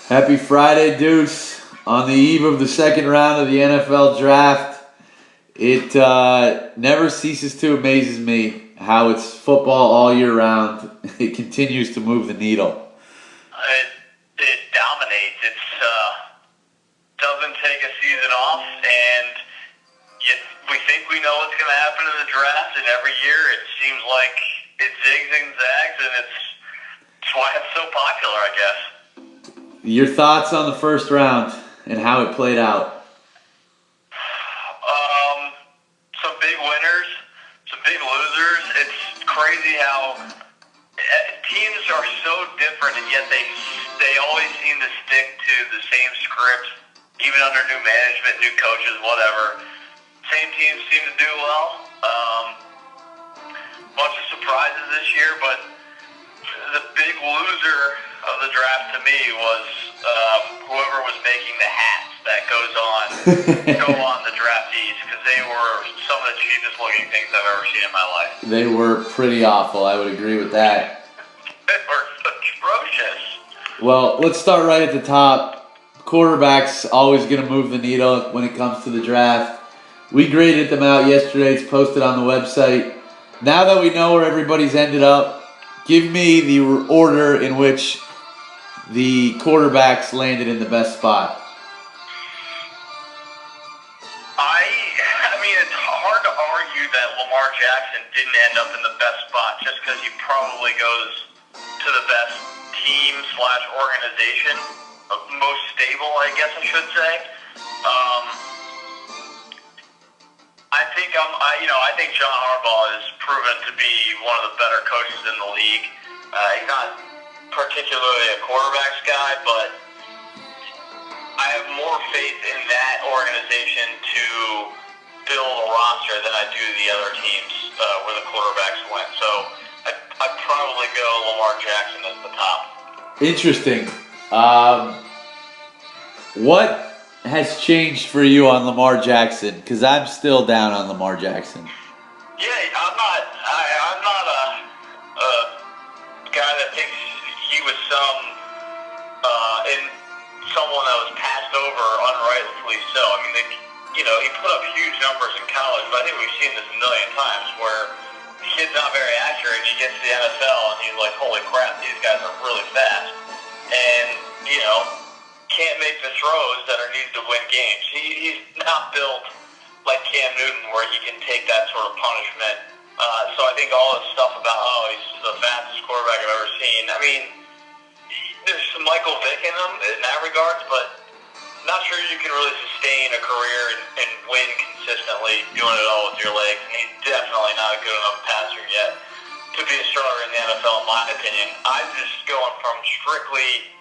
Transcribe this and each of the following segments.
Happy Friday, Deuce. On the eve of the second round of the NFL draft, it never ceases to amaze me how it's football all year round. It continues to move the needle. It dominates. It doesn't take a season off, and yet we think we know what's going to happen in the draft, and every year it seems like it zigs and zags, and it's why it's so popular, I guess. Your thoughts on the first round and how it played out? Some big winners, some big losers. It's crazy how teams are so different, and yet they always seem to stick to the same scripts, even under new management, new coaches, whatever. Same teams seem to do well. Bunch of surprises this year, but the big loser of the draft to me was whoever was making the hats that go on the draftees, because they were some of the cheapest looking things I've ever seen in my life. They were pretty awful. I would agree with that. They were atrocious. Well, let's start right at the top. Quarterbacks always going to move the needle when it comes to the draft. We graded them out yesterday. It's posted on the website. Now that we know where everybody's ended up, give me the order in which the quarterbacks landed in the best spot. I mean, it's hard to argue that Lamar Jackson didn't end up in the best spot just because he probably goes to the best team/organization, most stable, I guess I should say. I think John Harbaugh is proven to be one of the better coaches in the league. He's not particularly a quarterbacks guy, but I have more faith in that organization to build a roster than I do the other teams where the quarterbacks went. So I'd probably go Lamar Jackson as the top. Interesting. What has changed for you on Lamar Jackson? Because I'm still down on Lamar Jackson. Yeah, I'm not a guy that thinks he was someone that was passed over unrightfully so. I mean, he put up huge numbers in college, but I think we've seen this a million times where the kid's not very accurate, and he gets to the NFL, and he's like, holy crap, these guys are really fast. And, can't make the throws that are needed to win games. He's not built like Cam Newton where he can take that sort of punishment. So I think all this stuff about, he's the fastest quarterback I've ever seen. I mean, there's some Michael Vick in him in that regards, but not sure you can really sustain a career and win consistently doing it all with your legs. And he's definitely not a good enough passer yet to be a starter in the NFL, in my opinion. I'm just going from strictly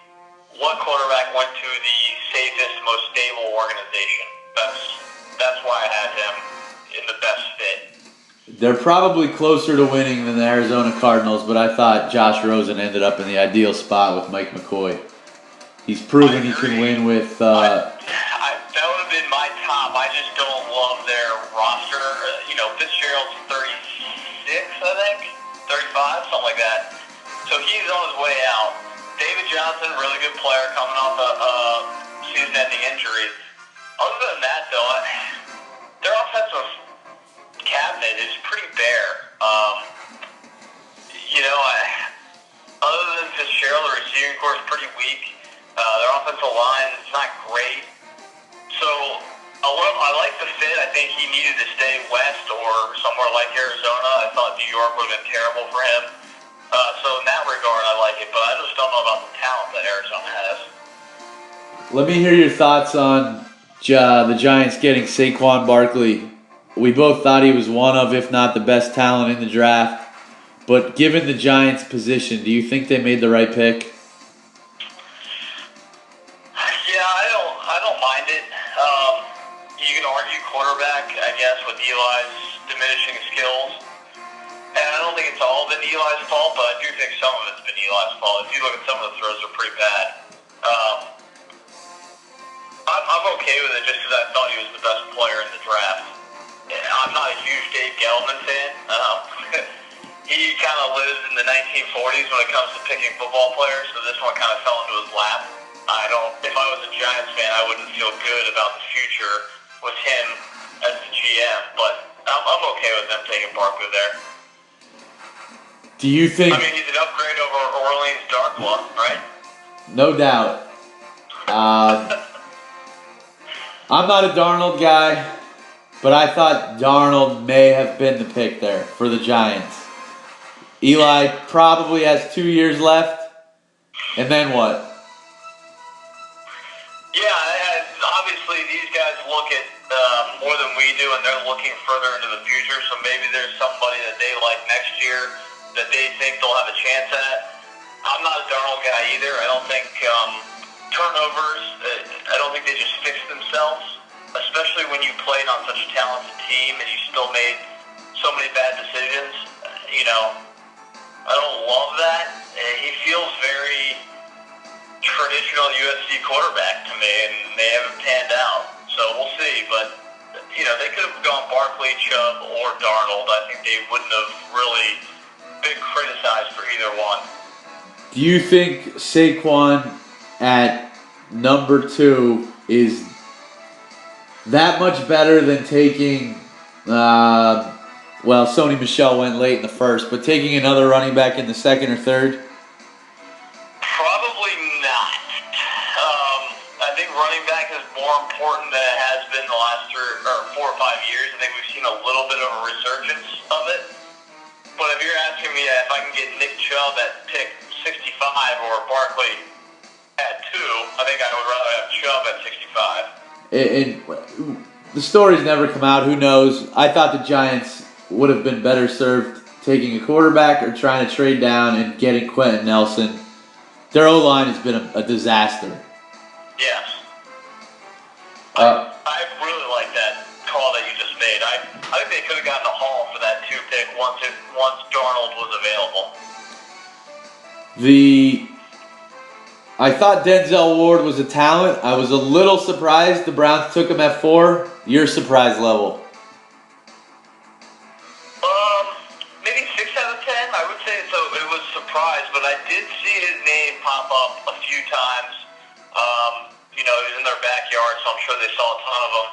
what quarterback went to the safest, most stable organization. That's why I had him in the best fit. They're probably closer to winning than the Arizona Cardinals, but I thought Josh Rosen ended up in the ideal spot with Mike McCoy. He's proven he can win with... that would have been my top. I just don't love their roster. Fitzgerald's 36, I think? 35, something like that. So he's on his way out. David Johnson, really good player, coming off a season-ending injury. Other than that, though, their offensive cabinet is pretty bare. Other than Fitzgerald, the receiving corps is pretty weak. Their offensive line is not great. So I like the fit. I think he needed to stay west or somewhere like Arizona. I thought New York would have been terrible for him. So in that regard, I like it, but I just don't know about the talent that Arizona has. Let me hear your thoughts on the Giants getting Saquon Barkley. We both thought he was one of, if not the best talent in the draft. But given the Giants' position, do you think they made the right pick? Yeah, I don't mind it. You can argue quarterback, I guess, with Eli's diminishing skills. And I don't think it's all been Eli's fault, but I do think some of it's been Eli's fault. If you look at some of the throws, they're pretty bad. I'm okay with it just because I thought he was the best player in the draft. I'm not a huge Dave Gettleman fan. He kind of lives in the 1940s when it comes to picking football players, so this one kind of fell into his lap. I don't fan, I wouldn't feel good about the future with him as the GM. But I'm okay with them taking Barkley there. Do you think? I mean, he's an upgrade over Orleans Darkwa, right? No doubt. I'm not a Darnold guy, but I thought Darnold may have been the pick there for the Giants. Eli probably has 2 years left, and then what? Yeah, obviously these guys look at more than we do, and they're looking further into the future, so maybe there's somebody that they like next year that they think they'll have a chance at. I'm not a Darnold guy either. I don't think turnovers, I don't think they just fix themselves, especially when you played on such a talented team and you still made so many bad decisions. You know, I don't love that. He feels very traditional USC quarterback to me, and they haven't panned out. So we'll see. But, you know, they could have gone Barkley, Chubb, or Darnold. I think they wouldn't have really been criticized for either one. Do you think Saquon at number 2 is that much better than taking, well, Sony Michel went late in the first, but taking another running back in the second or third? Probably not. I think running back is more important than it has been the last 4 or 5 years. I think we've seen a little bit of a resurgence of it. But if you're asking me if I can get Nick Chubb at pick 65 or Barkley at 2, I think I would rather have Chubb at 65. And the story's never come out. Who knows? I thought the Giants would have been better served taking a quarterback or trying to trade down and getting Quentin Nelson. Their O-line has been a disaster. Yes. I really like that call that you just made. I think they could have gotten a haul for that 2 pick once Darnold was available. I thought Denzel Ward was a talent. I was a little surprised the Browns took him at 4. Your surprise level? Maybe 6 out of 10. I would say so. It was a surprise, but I did see his name pop up a few times. You know, he was in their backyard, so I'm sure they saw a ton of them.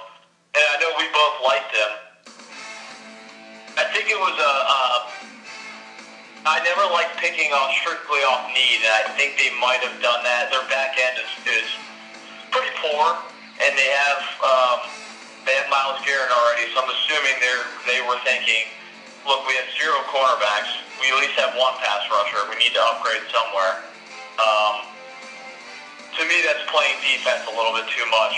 And I know we both liked him. I think it was I never liked picking strictly off need, and I think they might have done that. Their back end is pretty poor, and they have Myles Garrett already, so I'm assuming they were thinking, look, we have 0 cornerbacks. We at least have 1 pass rusher. We need to upgrade somewhere. To me, that's playing defense a little bit too much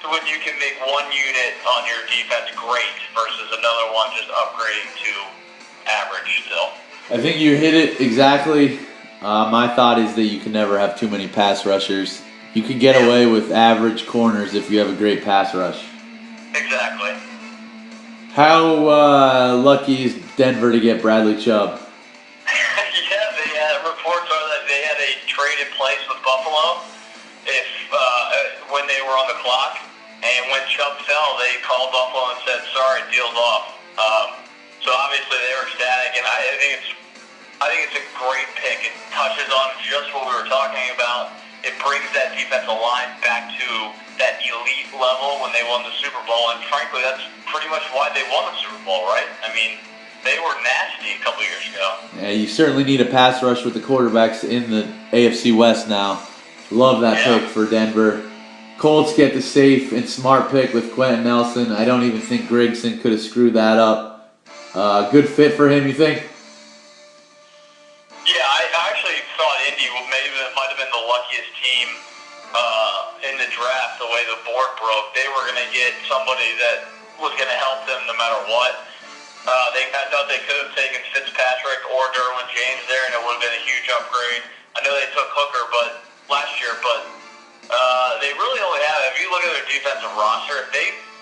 when you can make 1 unit on your defense great versus another one just upgrading to average still. I think you hit it exactly. My thought is that you can never have too many pass rushers. You can get away with average corners if you have a great pass rush. Exactly. How lucky is Denver to get Bradley Chubb? Reports are that they had a trade in place with Buffalo when they were on the clock, and when Chubb fell, they called Buffalo and said, "Sorry, deal's off." So obviously they were ecstatic, and I think it's a great pick. It touches on just what we were talking about. It brings that defensive line back to that elite level when they won the Super Bowl, and frankly, that's pretty much why they won the Super Bowl, right? I mean, they were nasty a couple years ago. Yeah, you certainly need a pass rush with the quarterbacks in the AFC West now. Love that pick for Denver. Colts get the safe and smart pick with Quentin Nelson. I don't even think Grigson could have screwed that up. Good fit for him, you think? Yeah, I actually thought Indy might have been the luckiest team in the draft, the way the board broke. They were going to get somebody that was going to help them no matter what. I thought they could have taken Fitzpatrick or Derwin James there, and it would have been a huge upgrade. I know they took Hooker last year, but they really only have, if you look at their defensive roster,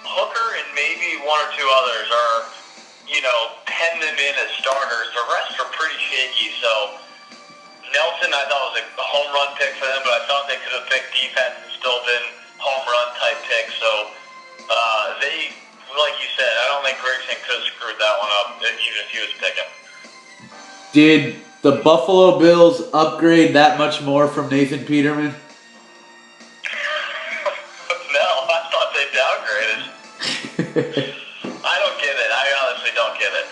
Hooker and maybe 1 or 2 others are, pen them in as starters. The rest are pretty shaky, so Nelson I thought was a home run pick for them, but I thought they could have picked defense and still been home run type pick, so like you said, I don't think Grigson could have screwed that one up, even if he was picking. Did the Buffalo Bills upgrade that much more from Nathan Peterman? I don't get it. I honestly don't get it.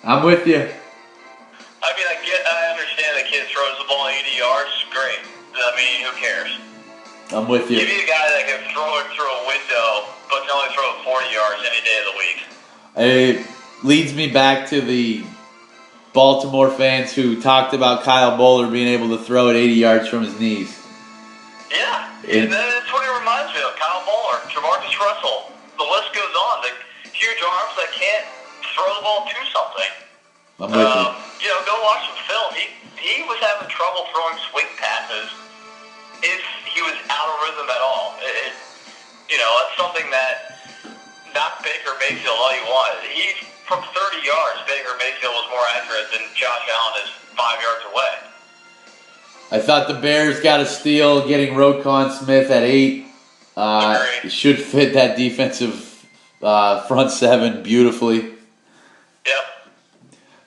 I'm with you. I mean, I understand the kid throws the ball 80 yards. Great. I mean, who cares? I'm with you. Give me a guy that can throw it through a window, but can only throw it 40 yards any day of the week. It leads me back to the Baltimore fans who talked about Kyle Bowler being able to throw it 80 yards from his knees. Yeah, and that's what it reminds me of. Kyle Bowler, Jamarcus Russell. The list goes on. The huge arms that can't throw the ball to something. I'm with you. Go watch some film. He was having trouble throwing swing passes if he was out of rhythm at all. It's something that not Baker Mayfield all you want. From 30 yards, Baker Mayfield was more accurate than Josh Allen is 5 yards away. I thought the Bears got a steal getting Roquan Smith at 8. Should fit that defensive front seven beautifully. Yep.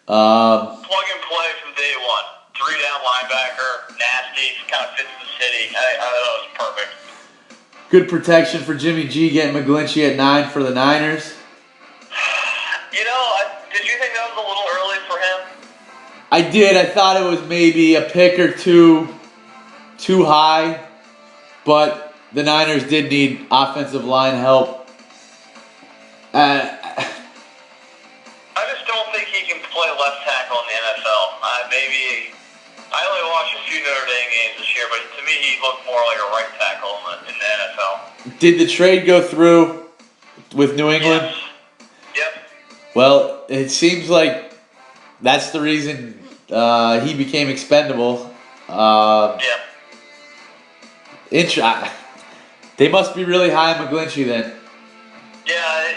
Plug and play from day one. 3-down linebacker, nasty, kind of fits the city. I thought it was perfect. Good protection for Jimmy G getting McGlinchey at 9 for the Niners. Did you think that was a little early for him? I did. I thought it was maybe a pick or two too high, but the Niners did need offensive line help. I just don't think he can play left tackle in the NFL. I only watched a few Notre Dame games this year, but to me he looked more like a right tackle in the NFL. Did the trade go through with New England? Yes. Yep. Well, it seems like that's the reason he became expendable. Yep. They must be really high on McGlinchey then. Yeah,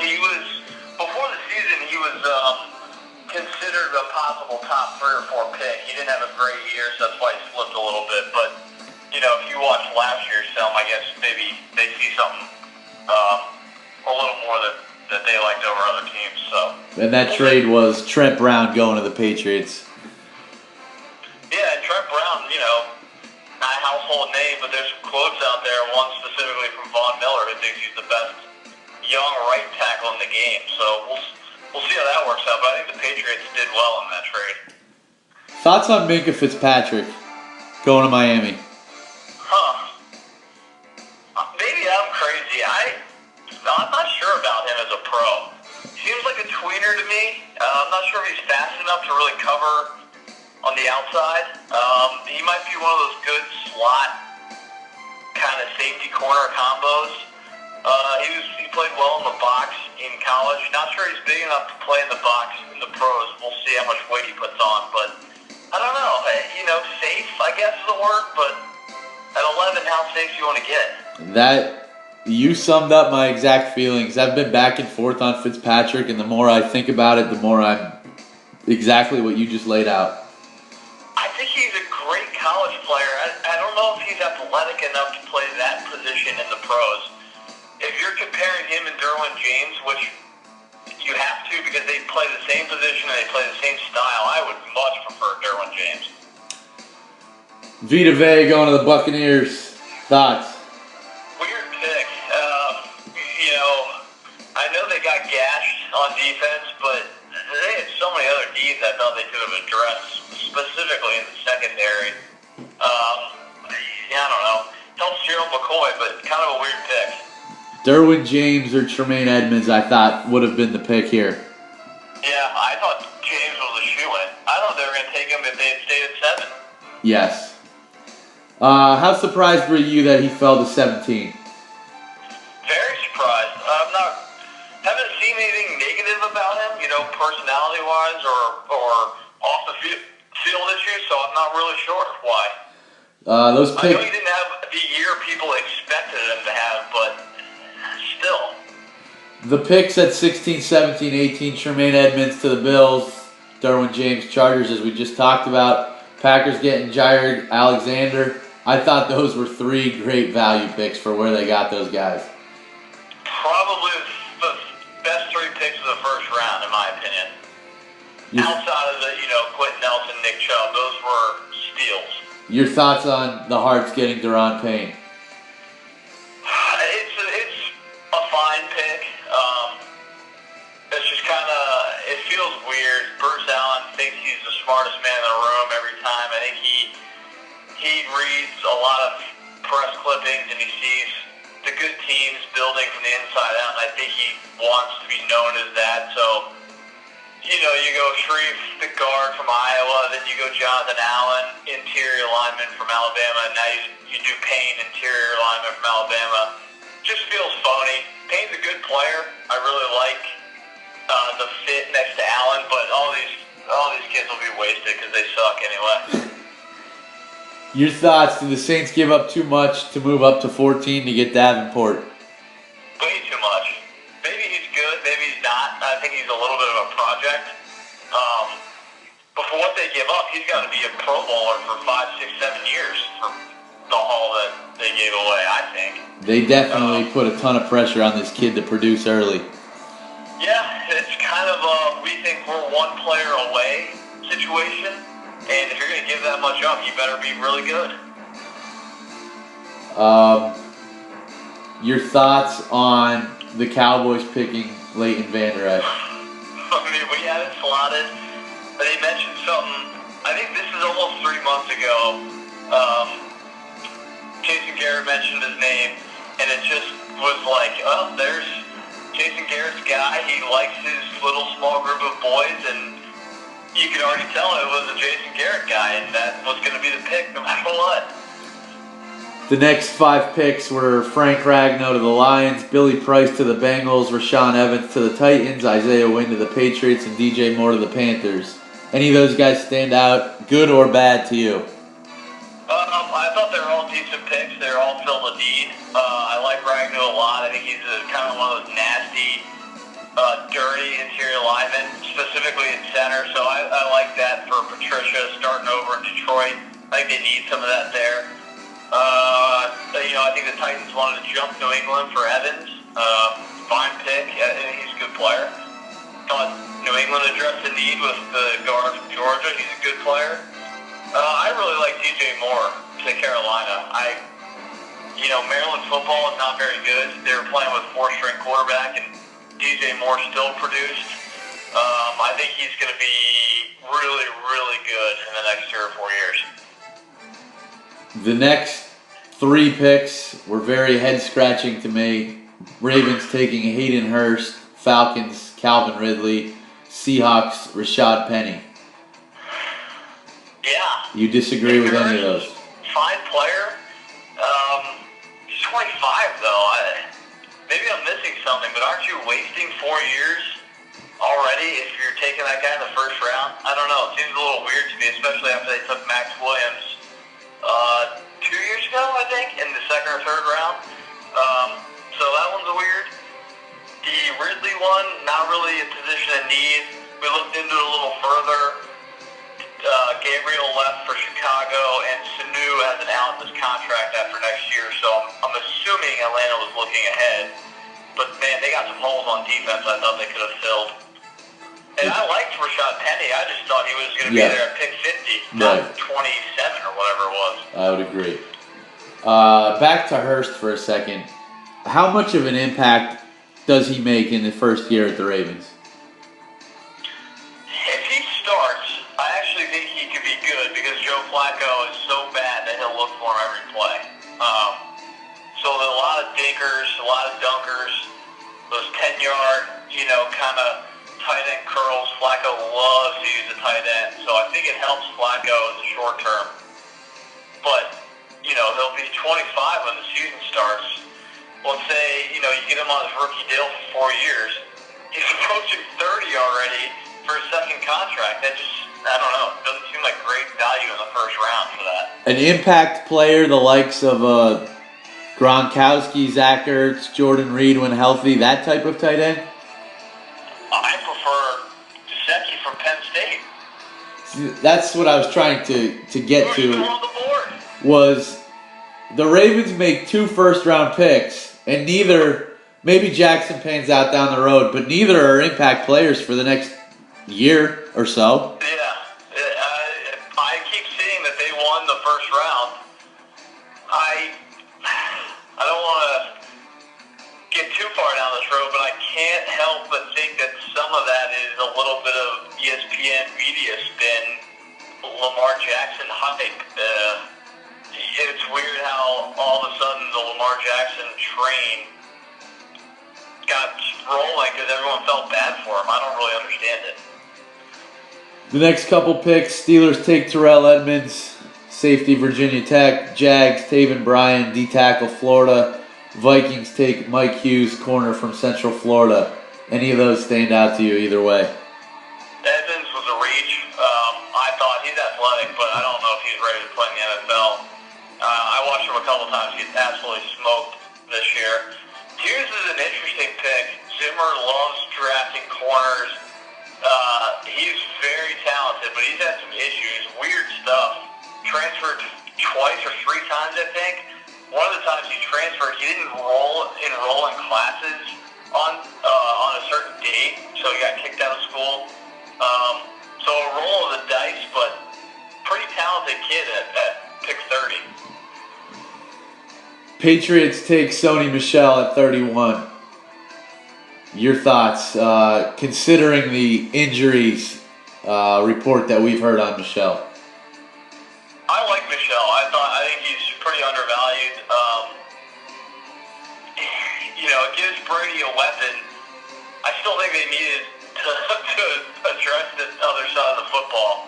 he was, before the season, he was considered a possible top 3 or 4 pick. He didn't have a great year, so that's why he slipped a little bit. But, if you watch last year's film, I guess maybe they see something a little more that they liked over other teams. So. And that trade was Trent Brown going to the Patriots. Yeah, and Trent Brown, not a household name, but there's some quotes out there, one specifically from Von Miller, who thinks he's the best young right tackle in the game. So we'll see how that works out, but I think the Patriots did well in that trade. Thoughts on Minkah Fitzpatrick going to Miami? Maybe I'm crazy. I'm not sure about him as a pro. Seems like a tweener to me. I'm not sure if he's fast enough to really cover on the outside. He might be one of those good slot kind of safety corner combos. He played well in the box in college. Not sure he's big enough to play in the box in the pros. We'll see how much weight he puts on, but I don't know. Safe, I guess is the word, but at 11, how safe do you want to get? You summed up my exact feelings. I've been back and forth on Fitzpatrick, and the more I think about it, the more I'm exactly what you just laid out. I think he's a great college player. I don't know if he's athletic enough to play that position in the pros. If you're comparing him and Derwin James, which you have to because they play the same position and they play the same style, I would much prefer Derwin James. Vita Vea going to the Buccaneers. Thoughts? Weird pick. I know they got gashed on defense, but they had so many other needs I thought they could have addressed, specifically in the secondary. I don't know. Helps Gerald McCoy, but kind of a weird pick. Derwin James or Tremaine Edmonds, I thought, would have been the pick here. Yeah, I thought James was a shoo-in. I thought they were going to take him if they had stayed at 7. Yes. How surprised were you that he fell to 17? Very surprised. Haven't seen anything negative about him, personality-wise or off the field issues, so I'm not really sure why. I know he didn't have the year people expected him to have, but still. The picks at 16, 17, 18, Tremaine Edmonds to the Bills, Derwin James Chargers, as we just talked about. Packers getting Jair Alexander. I thought those were 3 great value picks for where they got those guys. Probably the best 3 picks of the first round, in my opinion. Outside of the, Quentin Nelson, Nick Chubb, those were steals. Your thoughts on the Hearts getting Daron Payne? smartest man in the room every time. I think he reads a lot of press clippings and he sees the good teams building from the inside out, and I think he wants to be known as that. So, you go Shreve, the guard from Iowa, then you go Jonathan Allen, interior lineman from Alabama, and now you do Payne, interior lineman from Alabama. Just feels phony. Payne's a good player. I really like the fit next to Allen, but all these kids will be wasted because they suck anyway. Your thoughts? Do the Saints give up too much to move up to 14 to get Davenport? Way too much. Maybe he's good, maybe he's not. I think he's a little bit of a project. But for what they give up, he's got to be a Pro Bowler for 5, 6, 7 years for the haul that they gave away, I think. They definitely put a ton of pressure on this kid to produce early. Yeah, it's kind of a we think we're one player away situation. And if you're going to give that much up, you better be really good. Your thoughts on the Cowboys picking Leighton Vander Esch? I mean, we had it slotted. They mentioned something, I think this is almost 3 months ago. Jason Garrett mentioned his name, and it just was like, oh, there's Jason Garrett's guy. He likes his little small group of boys, and you could already tell it was a Jason Garrett guy, and that was going to be the pick no matter what. The next 5 picks were Frank Ragnow to the Lions, Billy Price to the Bengals, Rashaan Evans to the Titans, Isaiah Wynn to the Patriots, and DJ Moore to the Panthers. Any of those guys stand out, good or bad to you? I thought they were all decent picks. They were all filled a need. I like Ragnow a lot. I think he's kind of one of those nasty, dirty interior linemen, specifically in center. So I like that for Patricia starting over in Detroit. I think they need some of that there. I think the Titans wanted to jump New England for Evans. Fine pick. I think he's a good player. Thought New England addressed the need with the guard from Georgia. He's a good player. I really like DJ Moore to Carolina. Maryland football is not very good. They were playing with 4-string quarterback, and DJ Moore still produced. I think he's going to be really, really good in the next 3 or 4 years. The next 3 picks were very head-scratching to me. Ravens taking Hayden Hurst, Falcons, Calvin Ridley, Seahawks, Rashad Penny. Yeah. You disagree with any of those? Fine player. He's 25, though. Maybe I'm missing something, but aren't you wasting 4 years already if you're taking that guy in the first round? I don't know. It seems a little weird to me, especially after they took Max Williams 2 years ago, I think, in the 2nd or 3rd round. So that one's weird. The Ridley one, not really a position of need. We looked into it a little further. Gabriel left for Chicago, and Sanu has an out in his contract after next year, so I'm assuming Atlanta was looking ahead. But, man, they got some holes on defense I thought they could have filled. And I liked Rashad Penny. I just thought he was going to be there at pick 50, not 27 or whatever it was. I would agree. Back to Hurst for a second. How much of an impact does he make in the first year at the Ravens? If he starts, I actually think he could be good because Joe Flacco is so bad that he'll look for him every play. So there's a lot of dinkers, a lot of dunkers, those 10-yard, kind of tight end curls. Flacco loves to use a tight end, so I think it helps Flacco in the short term. But, he'll be 25 when the season starts. Let's say, you get him on his rookie deal for 4 years. He's approaching 30 already for a second contract. That just, I don't know, doesn't seem like great value in the first round for that. An impact player, the likes of Gronkowski, Zach Ertz, Jordan Reed when healthy, that type of tight end? I prefer Gesicki from Penn State. See, that's what I was trying to get to. Who's still on the board? Was the Ravens make 2 first-round picks, and neither, maybe Jackson pans out down the road, but neither are impact players for the next year or so. Yeah. I keep seeing that they won the first round. I don't want to get too far down this road, but I can't help but think that some of that is a little bit of ESPN media spin Lamar Jackson hype. It's weird how all of a sudden the Lamar Jackson train got rolling because everyone felt bad for him. I don't really understand it. The next couple picks, Steelers take Terrell Edmonds, safety Virginia Tech. Jags, Taven Bryan, D-tackle Florida. Vikings take Mike Hughes, corner from Central Florida. Any of those stand out to you either way? Edmonds was a reach. I thought he's athletic, but I don't know if he's ready to play in the NFL. I watched him a couple times. He's absolutely smoked this year. Hughes is an interesting pick. Zimmer loves drafting corners. He's very talented, but he's had some issues. Weird stuff. Transferred twice or three times, I think. One of the times he transferred, he didn't enroll in classes on a certain date, so he got kicked out of school. So a roll of the dice, but pretty talented kid at pick 30. Patriots take Sony Michel at 31. Your thoughts, considering the injuries report that we've heard on Michel? I like Michel. I think he's pretty undervalued. It gives Brady a weapon. I still think they needed to address the other side of the football.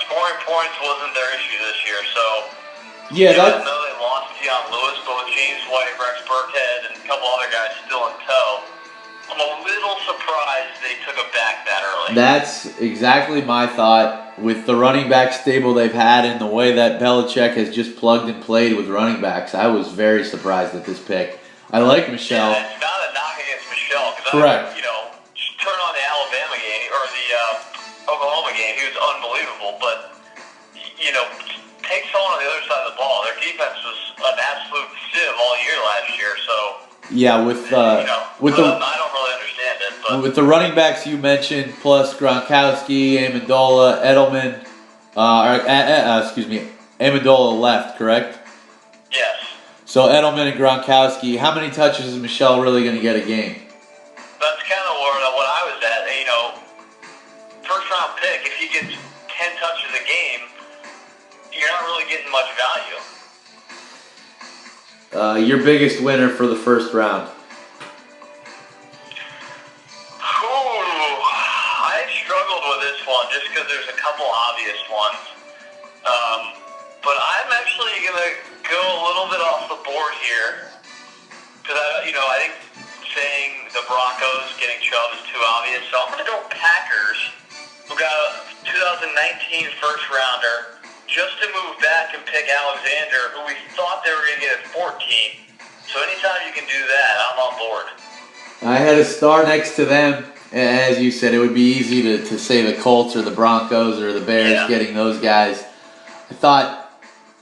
Scoring points wasn't their issue this year, so yeah, even though they lost Deion Lewis, but with James White, Rex Burkhead, and a couple other guys still in tow, I'm a little surprised they took him back that early. That's exactly my thought. With the running back stable they've had and the way that Belichick has just plugged and played with running backs, I was very surprised at this pick. I like Michel. Yeah, it's not a knock against Michel. Correct. Just turn on the Alabama game or the Oklahoma game. He was unbelievable, but take someone on the other side of the ball. Their defense was an absolute sieve all year last year, so. Yeah, with I don't really understand it, but with the running backs you mentioned, plus Gronkowski, Amendola, Edelman, Amendola left, correct? yes. So Edelman and Gronkowski, how many touches is Michel really going to get a game? That's kind of what I was at. First round pick, if he gets 10 touches a game, you're not really getting much value. Your biggest winner for the first round? I struggled with this one just because there's a couple obvious ones. But I'm actually going to go a little bit off the board here. Because, I think saying the Broncos getting Chubb is too obvious. So I'm going to go Packers, who got a 2019 first rounder, just to move back and pick Alexander, who we thought they were going to get at 14. So anytime you can do that, I'm on board. I had a star next to them. As you said, it would be easy to say the Colts or the Broncos or the Bears getting those guys. I thought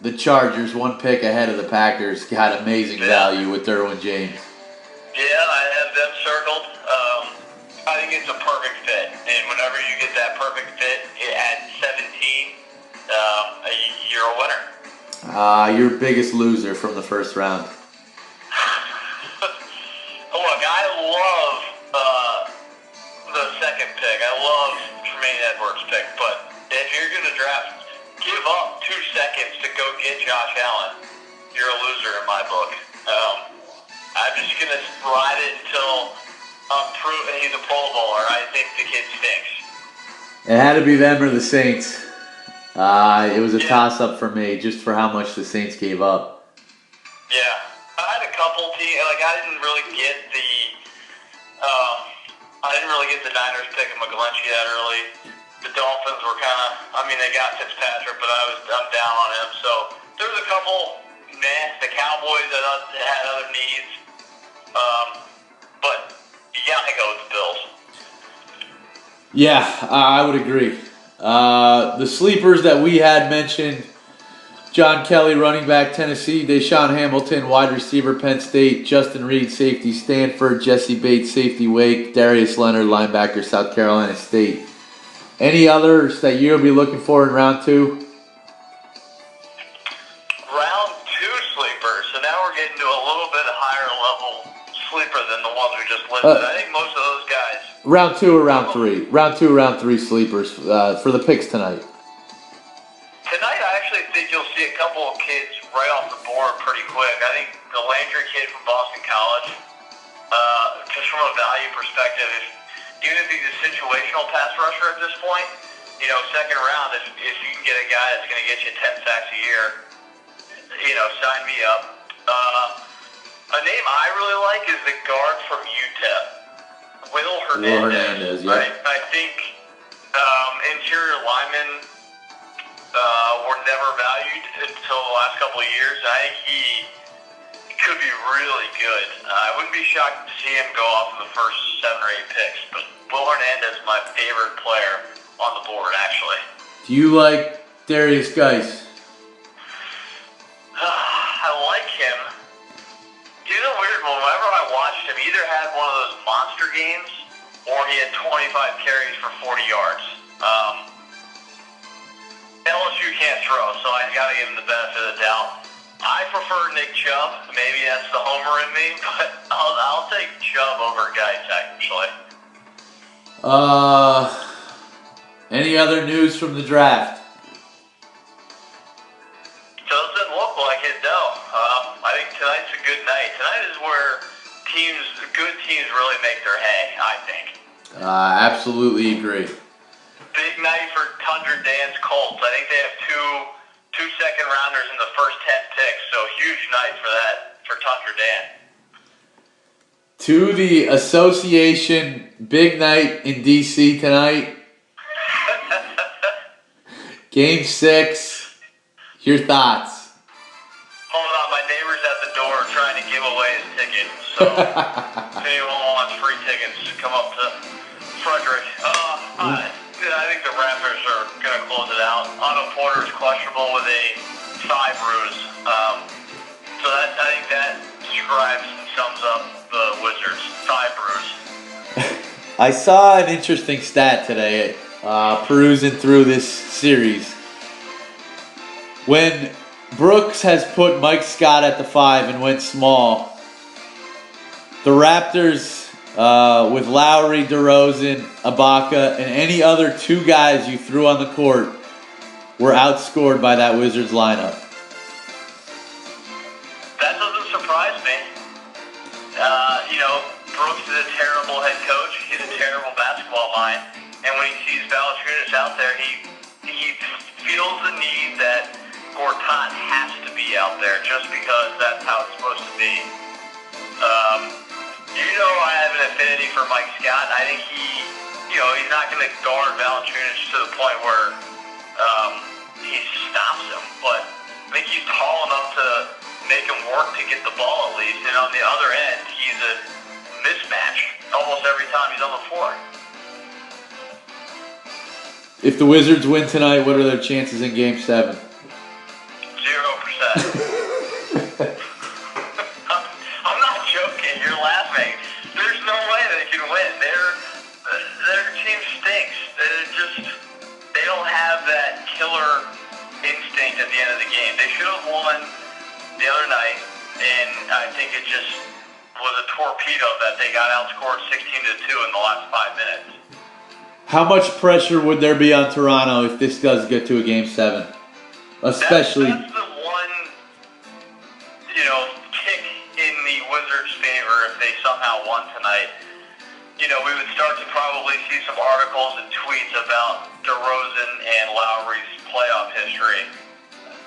the Chargers, one pick ahead of the Packers, got amazing value with Derwin James. Yeah, I have them circled. I think it's a perfect fit. And whenever you get that perfect fit at 17, you're a winner. Your biggest loser from the first round. Look, I love the second pick. I love Tremaine Edwards' pick. But if you're going to draft, give up 2 seconds to go get Josh Allen, you're a loser in my book. I'm just going to ride it until I'm proven he's a Pro Bowler. I think the kid stinks. It had to be them or the Saints. It was a toss-up for me, just for how much the Saints gave up. Yeah. I had a couple teams, I didn't really get the Niners picking McGlinchey that early. The Dolphins were they got Fitzpatrick, but I'm down on him. So there was a couple, the Cowboys that had other needs. But you gotta go with the Bills. Yeah, I would agree. The sleepers that we had mentioned, John Kelly, running back, Tennessee, Deshaun Hamilton, wide receiver, Penn State, Justin Reed, safety, Stanford, Jesse Bates, safety, Wake, Darius Leonard, linebacker, South Carolina State. Any others that you'll be looking for in round 2? Round 2 sleepers, so now we're getting to a little bit higher level sleeper than the ones we just listed. I think most of those guys. Round 2 or round 3? Round 2 or round 3 sleepers for the picks tonight. think you'll see a couple of kids right off the board pretty quick. I think the Landry kid from Boston College, just from a value perspective, even if he's a situational pass rusher at this point, second round, if you can get a guy that's going to get you 10 sacks a year, sign me up. A name I really like is the guard from UTEP, Will Hernandez. Yeah. I think interior linemen were never valued until the last couple of years. I think he could be really good. I wouldn't be shocked to see him go off of the first 7 or 8 picks, but Will Hernandez is my favorite player on the board, actually. Do you like Darius Geis? I like him. He's a weird one. Whenever I watched him, he either had one of those monster games or he had 25 carries for 40 yards. LSU can't throw, so I got to give him the benefit of the doubt. I prefer Nick Chubb. Maybe that's the homer in me, but I'll take Chubb over Geis, actually. Any other news from the draft? Doesn't look like it, no. I think tonight's a good night. Tonight is where good teams really make their hay, I think. Absolutely agree. Big night for Tundra Dan's Colts. I think they have two second rounders in the first 10 picks, so huge night for Tundra Dan. To the association, big night in DC tonight. Game 6. Your thoughts? Hold on, my neighbor's at the door trying to give away his ticket. So if anyone wants free tickets, come up to Frederick. I think the Raptors are going to close it out. Otto Porter is questionable with a thigh bruise. So I think that describes and sums up the Wizards' thigh bruise. I saw an interesting stat today, perusing through this series. When Brooks has put Mike Scott at the 5 and went small, the Raptors, with Lowry, DeRozan, Ibaka, and any other 2 guys you threw on the court, were outscored by that Wizards lineup. That doesn't surprise me. Brooks is a terrible head coach. He's a terrible basketball mind. And when he sees Valanciunas out there, he feels the need that Gortat has to be out there just because that's how it's supposed to be. I have an affinity for Mike Scott. I think he's not going to guard Valanciunas to the point where he stops him. But I think he's tall enough to make him work to get the ball at least. And on the other end, he's a mismatch almost every time he's on the floor. If the Wizards win tonight, what are their chances in Game 7? 0%. I'm not joking. You're laughing. There's no way they can win. Their team stinks. They don't have that killer instinct at the end of the game. They should have won the other night, and I think it just was a torpedo that they got outscored 16-2 in the last 5 minutes. How much pressure would there be on Toronto if this does get to a Game 7? Especially... That's the one, kick in the Wizards' favor if they somehow won tonight. We would start to probably see some articles and tweets about DeRozan and Lowry's playoff history.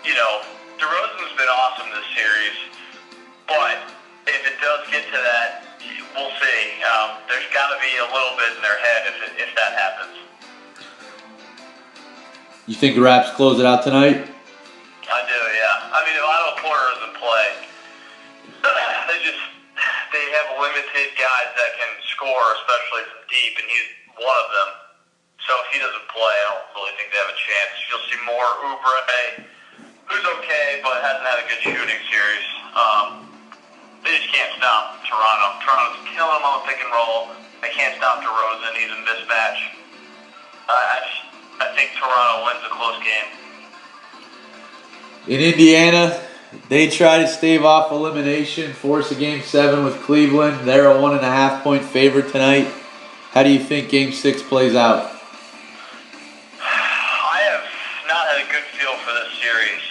DeRozan's been awesome this series, but if it does get to that, we'll see. There's got to be a little bit in their head if that happens. You think the Raps close it out tonight? I do, yeah. I mean, if Otto Porter doesn't play, they have limited guys that can score, especially from deep, and he's one of them. So if he doesn't play, I don't really think they have a chance. You'll see more Oubre, who's okay, but hasn't had a good shooting series. They just can't stop Toronto. Toronto's killing them on the pick and roll. They can't stop DeRozan. He's a mismatch. I think Toronto wins a close game. In Indiana, they try to stave off elimination, force a Game 7 with Cleveland. They're a 1.5-point favorite tonight. How do you think Game 6 plays out? I have not had a good feel for this series.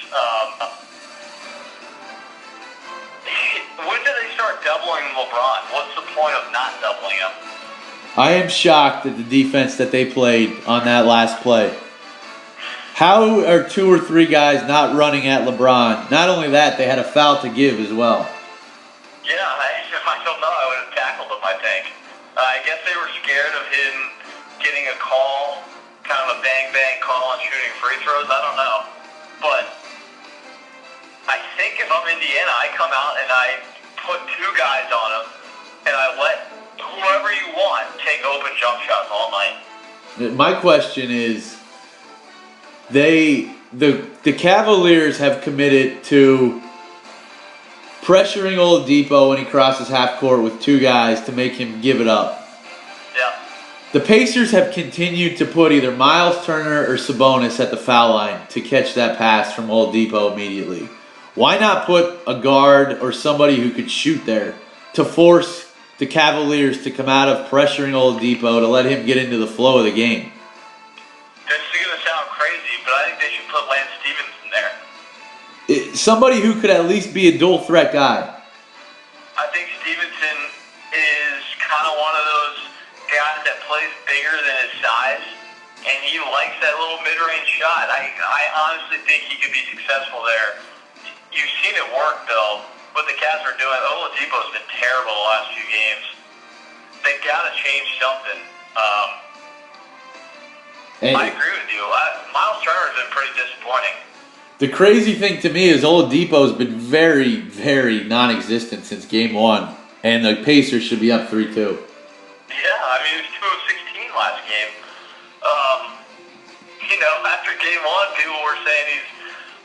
When do they start doubling LeBron? What's the point of not doubling him? I am shocked at the defense that they played on that last play. How are 2 or 3 guys not running at LeBron? Not only that, they had a foul to give as well. Yeah, I don't know. I would have tackled him, I think. I guess they were scared of him getting a call, kind of a bang-bang call on shooting free throws. I don't know. But I think if I'm Indiana, I come out and I put 2 guys on him, and I let whoever you want take open jump shots all night. My question is, the Cavaliers have committed to pressuring Oladipo when he crosses half court with 2 guys to make him give it up. Yeah. The Pacers have continued to put either Miles Turner or Sabonis at the foul line to catch that pass from Oladipo immediately. Why not put a guard or somebody who could shoot there to force the Cavaliers to come out of pressuring Oladipo to let him get into the flow of the game? This is going to sound crazy, but I think they should put Lance Stevenson there. Somebody who could at least be a dual threat guy. I think Stevenson is kind of one of those guys that plays bigger than his size, and he likes that little mid-range shot. I honestly think he could be successful there. You've seen it work, though. What the Cavs are doing, Oladipo's been terrible the last few games. They've got to change something. I agree with you. Miles Turner's been pretty disappointing. The crazy thing to me is Oladipo's been very, very non-existent since Game 1, and the Pacers should be up 3-2. Yeah, I mean, it was 2 of 16 last game. After Game 1, people were saying he's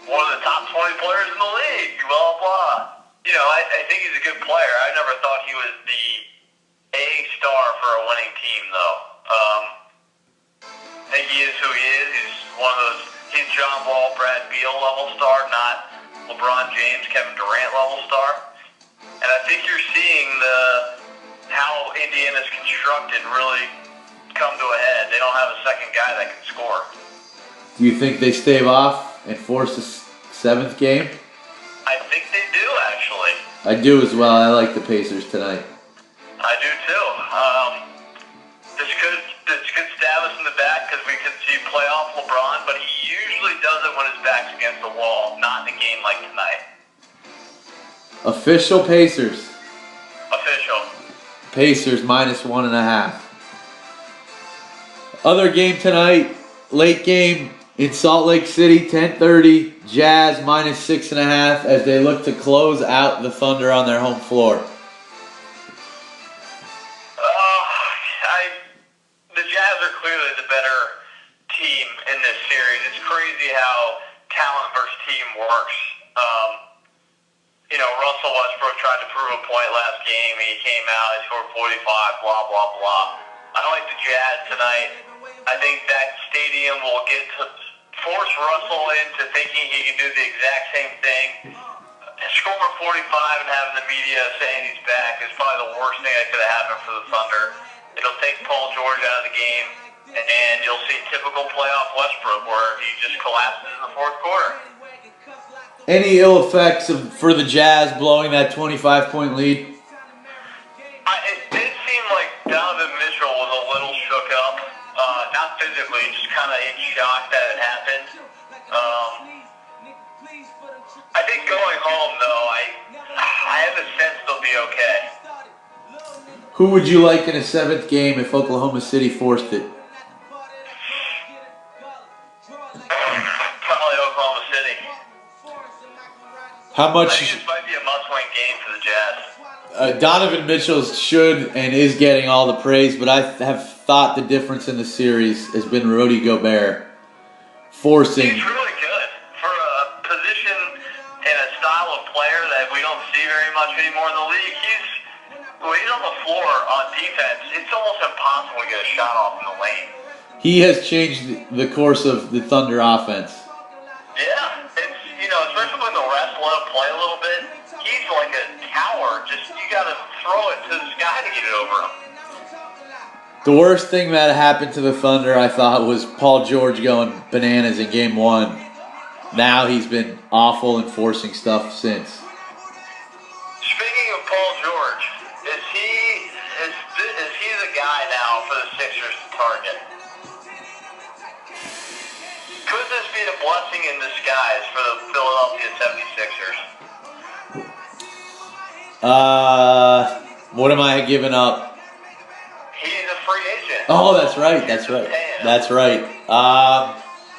one of the top 20 players in the league, blah, blah. I think he's a good player. I never thought he was the A star for a winning team, though. I think he is who he is. He's one of those, he's John Wall, Brad Beal level star, not LeBron James, Kevin Durant level star. And I think you're seeing how Indiana's constructed really come to a head. They don't have a second guy that can score. Do you think they stave off and force a 7th game? I think they do, actually. I do as well. I like the Pacers tonight. I do too. This could stab us in the back because we could see playoff LeBron, but he usually does it when his back's against the wall, not in a game like tonight. Official Pacers. Official. Pacers -1.5. Other game tonight, late game in Salt Lake City, 10:30. Jazz -6.5 as they look to close out the Thunder on their home floor. The Jazz are clearly the better team in this series. It's crazy how talent versus team works. Russell Westbrook tried to prove a point last game. He came out, he scored 45, blah, blah, blah. I like the Jazz tonight. I think that stadium will get to force Russell into thinking he can do the exact same thing. Scoring 45 and having the media saying he's back is probably the worst thing that could have happened for the Thunder. It'll take Paul George out of the game, and you'll see typical playoff Westbrook where he just collapses in the fourth quarter. Any ill effects for the Jazz blowing that 25-point lead? It did seem like Donovan Mitchell was a little shook up. Not physically, just kind of in shock that it happened. I think going home, though, I have a sense they'll be okay. Who would you like in a 7th game if Oklahoma City forced it? Probably Oklahoma City. How much? I think this might be a must-win game for the Jazz. Donovan Mitchell should and is getting all the praise, but I have thought the difference in the series has been Rudy Gobert forcing. He's really good for a position and a style of player that we don't see very much anymore in the league. He's on the floor on defense. It's almost impossible to get a shot off in the lane. He has changed the course of the Thunder offense. Yeah, especially when the refs let him play a little bit. He's like a tower. You got to throw it to the sky to get it over him. The worst thing that happened to the Thunder, I thought, was Paul George going bananas in Game 1. now he's been awful and forcing stuff since. Speaking of Paul George, is he the guy now for the Sixers to target? Could this be a blessing in disguise for the Philadelphia 76ers? What am I giving up? He's a free agent. Oh, that's right. That's right.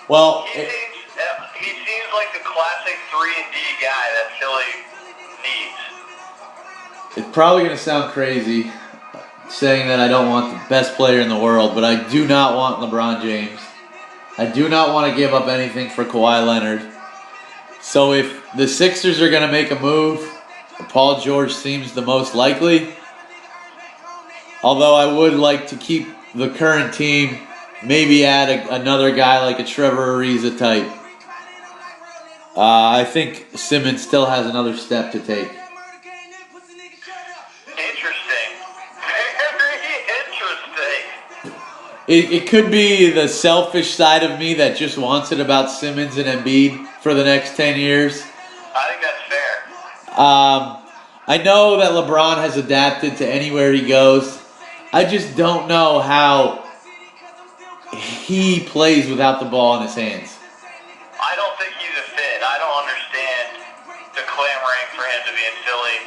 Well, he seems like the classic 3-and-D guy that Philly needs. It's probably going to sound crazy saying that I don't want the best player in the world, but I do not want LeBron James. I do not want to give up anything for Kawhi Leonard. So if the Sixers are going to make a move, Paul George seems the most likely. Although I would like to keep the current team, maybe add another guy like a Trevor Ariza type. I think Simmons still has another step to take. Interesting. Very interesting. It could be the selfish side of me that just wants it about Simmons and Embiid for the next 10 years. I think that's fair. I know that LeBron has adapted to anywhere he goes. I just don't know how he plays without the ball in his hands. I don't think he's a fit. I don't understand the clamoring for him to be in Philly.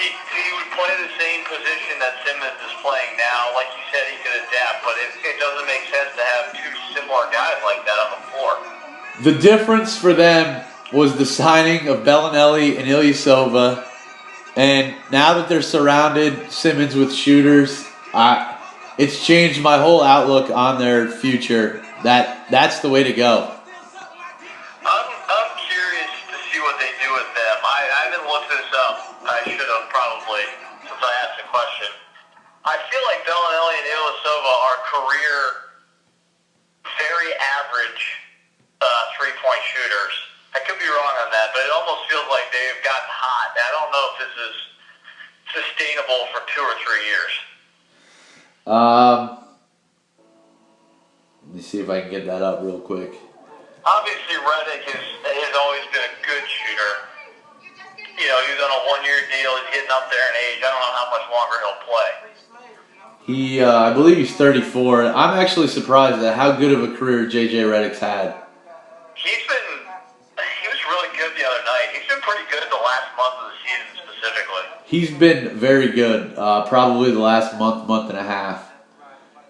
He would play the same position that Simmons is playing now. Like you said, he could adapt, but it doesn't make sense to have two similar guys like that on the floor. The difference for them was the signing of Bellinelli and Ilyasova. And now that they're surrounded, Simmons, with shooters, it's changed my whole outlook on their future. That's the way to go. I'm curious to see what they do with them. I haven't looked this up. I should have probably, since I asked the question. I feel like Bellinelli and Ilyasova are career, very average three-point shooters. I could be wrong on that, but it almost feels like they've gotten hot. I don't know if this is sustainable for 2 or 3 years. Let me see if I can get that up real quick. Obviously, Redick has always been a good shooter. You know, he's on a 1-year deal. He's getting up there in age. I don't know how much longer he'll play. I believe he's 34. I'm actually surprised at how good of a career J.J. Redick's had. He was really good the other night. He's been pretty good the last month of the season specifically. He's been very good, probably the last month and a half.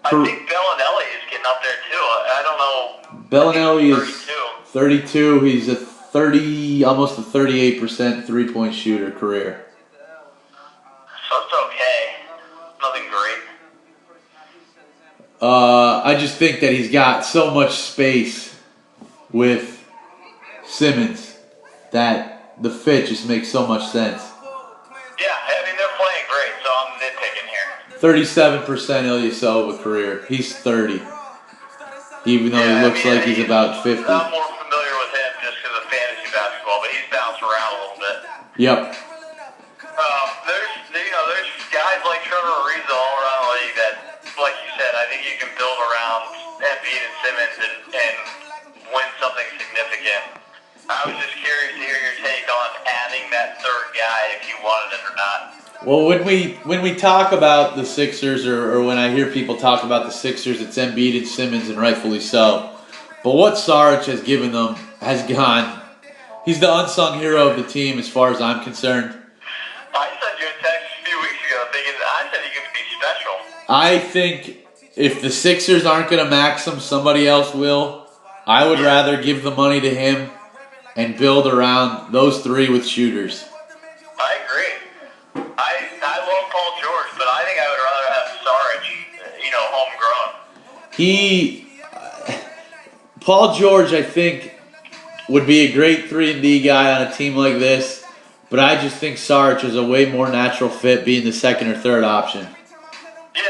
I think Bellinelli is getting up there too. I don't know. Bellinelli is 32. He's almost a 38% three-point shooter career. So it's okay. Nothing great. I just think that he's got so much space with Simmons that the fit just makes so much sense. Yeah, I mean, they're playing great, so I'm nitpicking here. 37% Ilyasova career. He's 30. Even though he looks like he's about 50. I'm more familiar with him just because of fantasy basketball, but he's bounced around a little bit. Yep. There's guys like Trevor Ariza all around the league that, like you said, I think you can build around Embiid and Simmons and win something significant. I was just curious to hear your take on adding that third guy if you wanted it or not. Well, when we talk about the Sixers, or when I hear people talk about the Sixers, it's Embiid and Simmons, and rightfully so. But what Saric has given them has gone. He's the unsung hero of the team as far as I'm concerned. I sent you a text a few weeks ago thinking I said he could be special. I think if the Sixers aren't going to max him, somebody else will. I would rather give the money to him and build around those three with shooters. I agree. I love Paul George, but I think I would rather have Saric, homegrown. Paul George, I think, would be a great 3-and-D guy on a team like this, but I just think Saric is a way more natural fit being the second or third option. Yeah,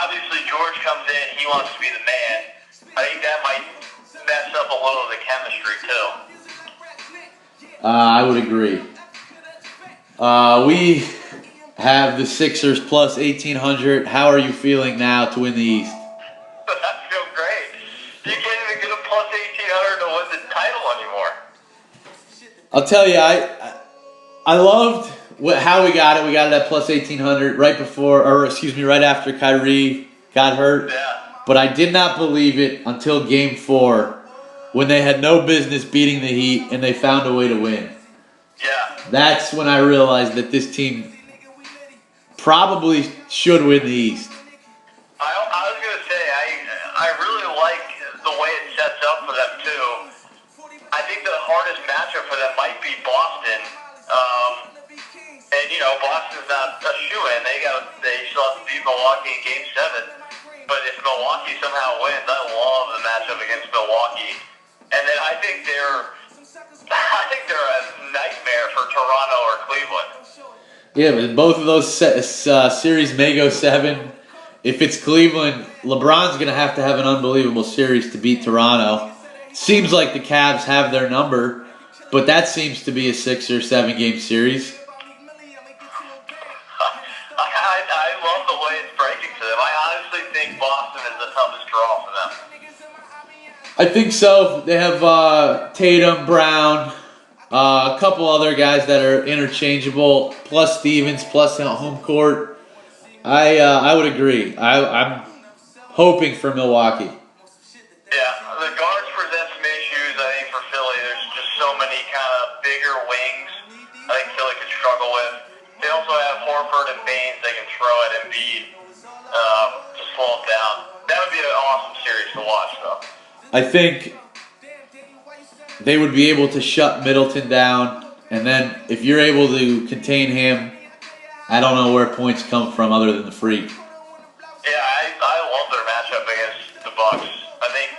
obviously George comes in, he wants to be the man. I think that might mess up a little of the chemistry too. I would agree. We have the Sixers plus 1,800. How are you feeling now to win the East? I feel great. You can't even get a plus 1,800 to win the title anymore. I'll tell you, I loved how we got it. We got it at plus 1,800 right before, or excuse me, right after Kyrie got hurt. Yeah. But I did not believe it until Game 4 when they had no business beating the Heat and they found a way to win. Yeah. That's when I realized that this team probably should win the East. I was going to say, I really like the way it sets up for them, too. I think the hardest matchup for them might be Boston. And, Boston's not a shoo-in. They still have to beat Milwaukee in Game 7. But if Milwaukee somehow wins, I love the matchup against Milwaukee. And then I think they're a nightmare for Toronto or Cleveland. Yeah, but both of those series may go 7. If it's Cleveland, LeBron's going to have an unbelievable series to beat Toronto. Seems like the Cavs have their number, but that seems to be a 6 or 7 game series. I love the way it's breaking to them. I honestly think Boston is the toughest draw for them. I think so. They have Tatum, Brown, a couple other guys that are interchangeable, plus Stevens, plus home court. I would agree. I'm hoping for Milwaukee. Yeah, the guards present some issues, I think, for Philly. There's just so many kind of bigger wings I think Philly could struggle with. They also have Horford and Baines they can throw at Embiid to slow him down. That would be an awesome series to watch, though. I think they would be able to shut Middleton down, and then if you're able to contain him, I don't know where points come from other than the Freak. Yeah, I love their matchup against the Bucks. I think,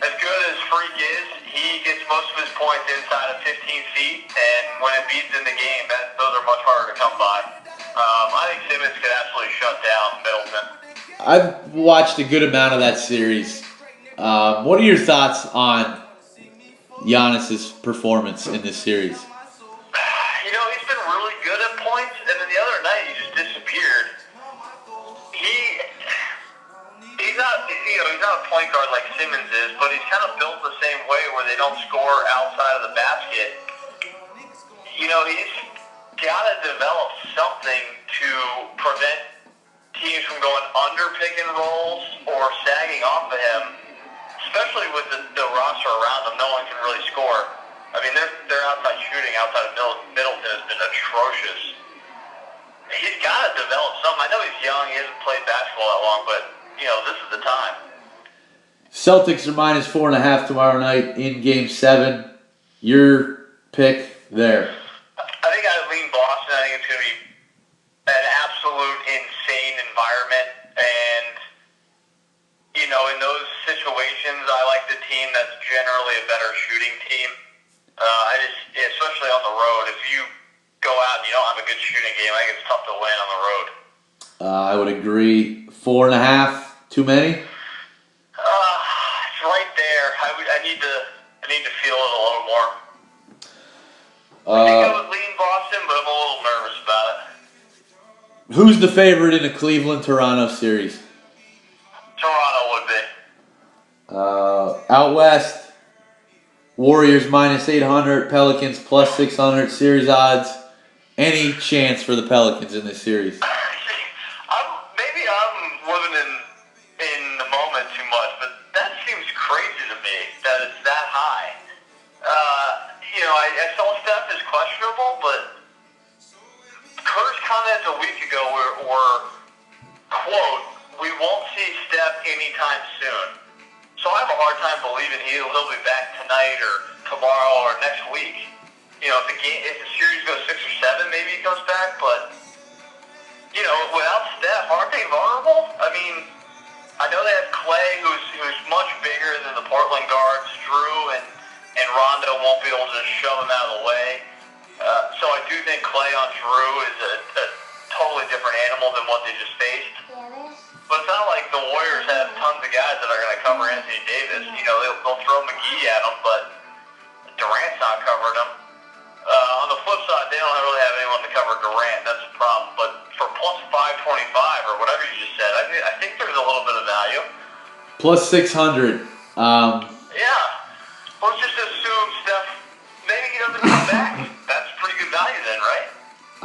as good as Freak is, he gets most of his points inside of 15 feet, and when it beats in the game, those are much harder to come by. I think Simmons could absolutely shut down Middleton. I've watched a good amount of that series. What are your thoughts on Giannis's performance in this series? He's been really good at points, and then the other night he just disappeared. He's not a point guard like Simmons is, but he's kind of built the same way where they don't score outside of the basket. He's got to develop something to prevent teams from going under pick and rolls or sagging off of him, especially with the roster around him. No one can really score. I mean, their outside shooting outside of Middleton has been atrocious. He's got to develop something. I know he's young. He hasn't played basketball that long, but, this is the time. Celtics are minus 4.5 tomorrow night in Game 7. Your pick there. I think I lean Boston. I think it's going to be an absolute insane environment. And, in those situations, I like the team that's generally a better shooting team. Especially on the road, if you go out and you don't have a good shooting game, I think it's tough to win on the road. I would agree. 4.5, too many? It's right there. I need to feel it a little more. I think I would lean Boston, but I'm a little nervous about it. Who's the favorite in the Cleveland-Toronto series? Toronto would be. Out west. Warriors minus 800, Pelicans plus 600 series odds. Any chance for the Pelicans in this series? Maybe I'm living in the moment too much, but that seems crazy to me that it's that high. I saw Steph is questionable, but Kerr's comments a week ago were, quote, "We won't see Steph anytime soon." So I have a hard time believing he'll be back tonight or tomorrow or next week. If the series goes 6 or 7, maybe he comes back. But without Steph, aren't they vulnerable? I mean, I know they have Clay, who's much bigger than the Portland guards. Drew and Rondo won't be able to shove him out of the way. So I do think Clay on Drew is a totally different animal than what they just faced. But it's not like the Warriors have tons of guys that are going to cover Anthony Davis. They'll throw McGee at him, but Durant's not covering him. On the flip side, they don't really have anyone to cover Durant. That's the problem. But for plus 525 or whatever you just said, I think there's a little bit of value. Plus 600. Yeah. Let's just assume Steph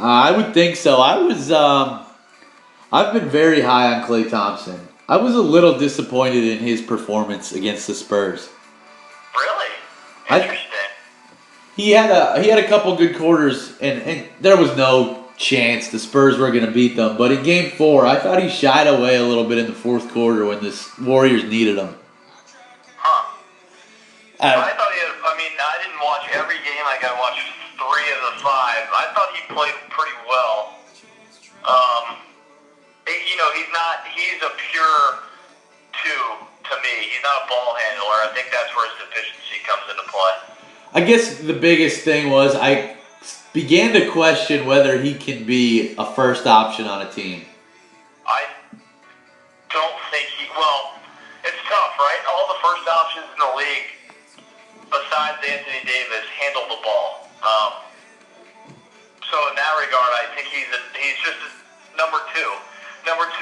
I would think so. I've been very high on Klay Thompson. I was a little disappointed in his performance against the Spurs. Really? I, Interesting. he had a couple good quarters, and there was no chance the Spurs were going to beat them. But in Game 4, I thought he shied away a little bit in the fourth quarter when the Warriors needed him. Huh. I thought he had, I didn't watch every game. I watched 3 of the 5. I thought he played pretty well. He's a pure 2 to me. He's not a ball handler. I think that's where his deficiency comes into play. I guess the biggest thing was I began to question whether he can be a first option on a team. I don't think it's tough, right? All the first options in the league, besides Anthony Davis, handle the ball. So in that regard, I think he's just number 2. Number 2,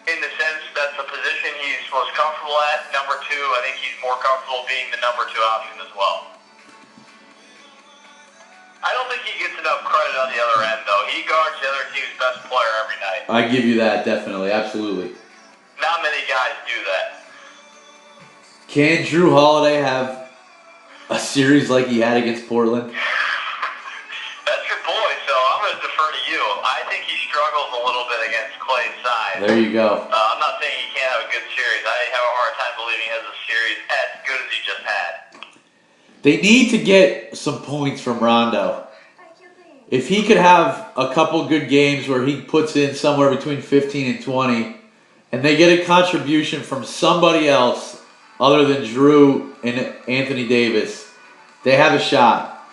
in the sense that's the position he's most comfortable at. Number 2, I think he's more comfortable being the number 2 option as well. I don't think he gets enough credit on the other end, though. He guards the other team's best player every night. I give you that, definitely, absolutely. Not many guys do that. Can Drew Holiday have a series like he had against Portland? That's your boy, so I'm going to defer to you. I think he struggles a little bit against Clay's side. There you go. I'm not saying he can't have a good series. I have a hard time believing he has a series as good as he just had. They need to get some points from Rondo. If he could have a couple good games where he puts in somewhere between 15 and 20, and they get a contribution from somebody else other than Drew and Anthony Davis, they have a shot.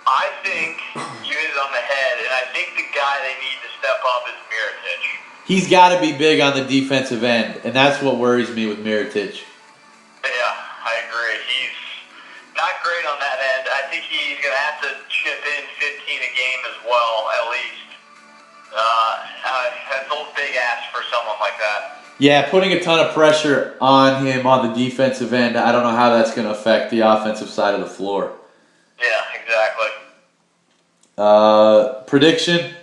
I think you hit it on the head, and I think the guy they need to step up is Mirotic. He's got to be big on the defensive end, and that's what worries me with Mirotic. Yeah, I agree. He's not great on that end. I think he's going to have to chip in 15 a game as well, at least. That's a big ask for someone like that. Yeah, putting a ton of pressure on him on the defensive end, I don't know how that's going to affect the offensive side of the floor. Yeah, exactly. Prediction?